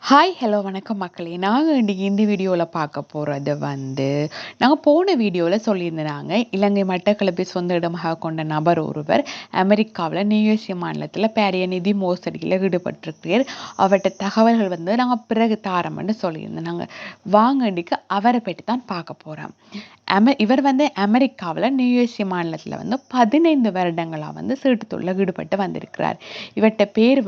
Hi hello வணக்கம் மக்களே. நாங்கள் இன்றைக்கி இந்த வீடியோவில் பார்க்க போகிறது நாங்கள் போன வீடியோவில் சொல்லியிருந்தாங்க, இலங்கை மட்டக்களப்பை சொந்த இடமாக கொண்ட நபர் ஒருவர் அமெரிக்காவில் நியூஜெர்சி மாநிலத்தில் பாரிய நிதி மோசடியில் ஈடுபட்டிருக்கிறார். அவர்கிட்ட தகவல்கள் நாங்கள் பிறகு தாரம்னு சொல்லியிருந்தோம். நாங்கள் வாங்க இன்றைக்கு அவரை பற்றி தான் பார்க்க போகிறோம். இவர் அமெரிக்காவில் நியூஜெர்சி மாநிலத்தில் 15 வருடங்களாக சீட்டு தொழிலில் ஈடுபட்டு வந்திருக்கிறார். இவர்கிட்ட பேர்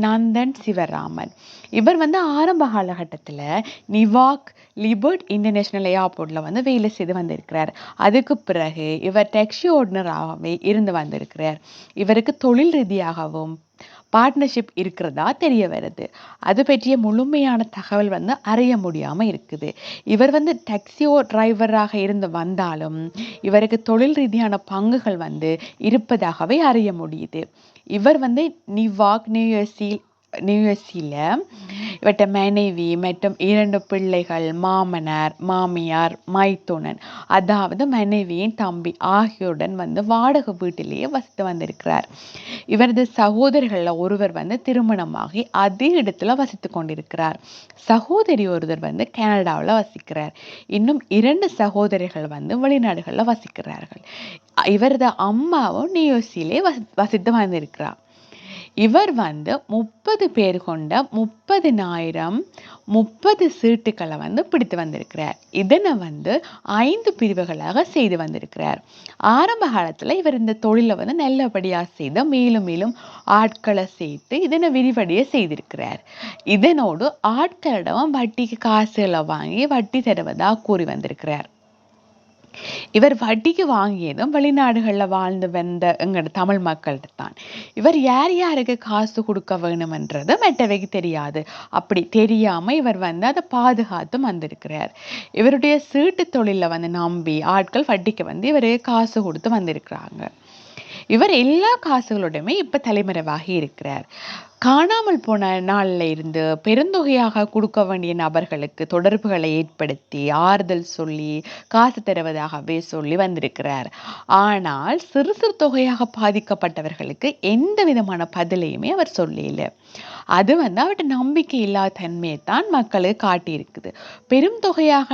நந்தன் சிவராமன். இவர் ஆரம்ப காலகட்டத்தில் நிவாக் லிபர்ட் இன்டர்நேஷனல் ஏர்போர்ட்டில் வேலை செய்து வந்திருக்கிறார். அதுக்கு பிறகு இவர் டாக்ஸி ஓட்டுநராகவே இருந்து வந்திருக்கிறார். இவருக்கு தொழில் ரீதியாகவும் பார்ட்னர்ஷிப் இருக்கிறதா தெரிய வருது. அது பற்றிய முழுமையான தகவல் அறிய முடியாமல் இருக்குது. இவர் டாக்ஸியோ டிரைவராக இருந்து வந்தாலும் இவருக்கு தொழில் ரீதியான பங்குகள் இருப்பதாகவே அறிய முடியுது. இவர் நிவாக் நியூஜெர்சியில் இவற்ற மனைவி மற்றும் 2 பிள்ளைகள், மாமனார் மாமியார் மைத்துனன், அதாவது மனைவியின் தம்பி ஆகியோருடன் வாடகை வீட்டிலேயே வசித்து வந்திருக்கிறார். இவரது சகோதரிகளில் ஒருவர் திருமணமாகி அதே இடத்துல வசித்து கொண்டிருக்கிறார். சகோதரி ஒருவர் கனடாவில் வசிக்கிறார். இன்னும் 2 சகோதரிகள் வெளிநாடுகளில் வசிக்கிறார்கள். இவரது அம்மாவும் நியூஜெர்சியிலே வசித்து வந்திருக்கிறார். இவர் 30 பேர் கொண்ட 30,030 சீட்டுக்களை பிடித்து வந்திருக்கிறார். இதனை 5 பிரிவுகளாக செய்து வந்திருக்கிறார். ஆரம்ப காலத்தில் இவர் இந்த தொழிலை நல்லபடியாக செய்த மேலும் மேலும் ஆட்களை சேர்த்து இதனை விரிவடைய செய்திருக்கிறார். இதனோடு ஆட்களிடம் வட்டிக்கு காசுகளை வாங்கி வட்டி தருவதாக கூறி வந்திருக்கிறார். இவர் வட்டிக்கு வாங்கியதும் வெளிநாடுகளில் வாழ்ந்து வந்த எங்களோட தமிழ் மக்கள்கிட்ட தான். இவர் யார் யாருக்கு காசு கொடுக்க வேணும்ன்றது மற்றவைக்கு தெரியாது. அப்படி தெரியாம இவர் அதை பாதுகாத்து வந்திருக்கிறார். இவருடைய சீட்டு தொழில நம்பி ஆட்கள் வட்டிக்கு இவருக்கு காசு கொடுத்து வந்திருக்கிறாங்க. இவர் எல்லா காசுகளுடையுமே இப்ப தலைமறைவாகி இருக்கிறார். காணாமல் போன நாளில் இருந்து பெருந்தொகையாக கொடுக்க வேண்டிய நபர்களுக்கு தொடர்புகளை ஏற்படுத்தி ஆறுதல் சொல்லி காசு தருவதாகவே சொல்லி வந்திருக்கிறார். ஆனால் சிறு சிறு தொகையாக பாதிக்கப்பட்டவர்களுக்கு எந்த விதமான பதிலையுமே அவர் சொல்லல. அது அவர்கிட்ட நம்பிக்கை இல்லாத தன்மையை தான் மக்களுக்கு காட்டியிருக்குது. பெரும் தொகையாக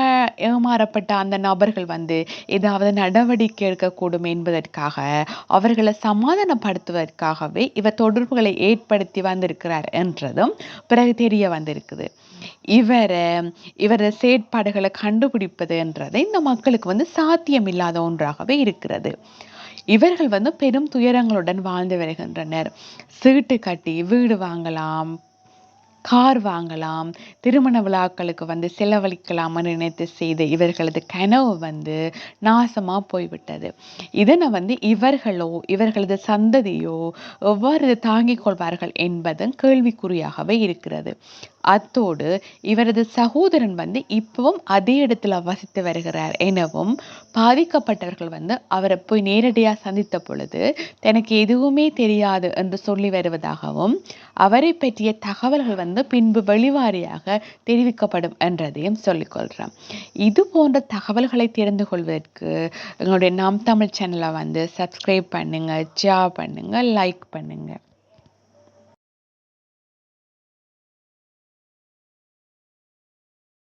ஏமாறப்பட்ட அந்த நபர்கள் ஏதாவது நடவடிக்கை எடுக்கக்கூடும் என்பதற்காக அவர்களை சமாதானப்படுத்துவதற்காகவே இவர் தொடர்புகளை ஏற்படுத்தி வந்திருக்கிறார் என்றதும் பிறகு தெரிய வந்திருக்குது. இவர செயற்பாடுகளை கண்டுபிடிப்பது என்றது இந்த மக்களுக்கு சாத்தியம் இல்லாத ஒன்றாகவே இருக்கிறது. இவர்கள் பெரும் துயரங்களுடன் வாழ்ந்து வருகின்றனர். சீட்டு கட்டி வீடு வாங்கலாம், கார் வாங்கலாம், திருமண விழாக்களுக்கு செலவழிக்கலாம் நினைத்து செய்த இவர்களது கனவு நாசமா போய்விட்டது. இதனை இவர்களோ இவர்களது சந்ததியோ எவ்வாறு தாங்கிக் கொள்வார்கள் என்பதும் கேள்விக்குறியாகவே இருக்கிறது. அத்தோடு இவரது சகோதரன் இப்பவும் அதே இடத்துல வசித்து வருகிறார் எனவும் பாதிக்கப்பட்டவர்கள் அவரை போய் நேரடியாக சந்தித்த பொழுது தனக்கு எதுவுமே தெரியாது என்று சொல்லி வருவதாகவும் அவரை பற்றிய தகவல்கள் பின்பு வெளிவாரியாக தெரிவிக்கப்படும் என்றதையும் சொல்லிக்கொள்கிறோம். இது போன்ற தகவல்களை தெரிந்து கொள்வதற்கு எங்களுடைய நாம் தமிழ் சேனலை சப்ஸ்கிரைப் பண்ணுங்க, ஷேர் பண்ணுங்க, லைக் பண்ணுங்க.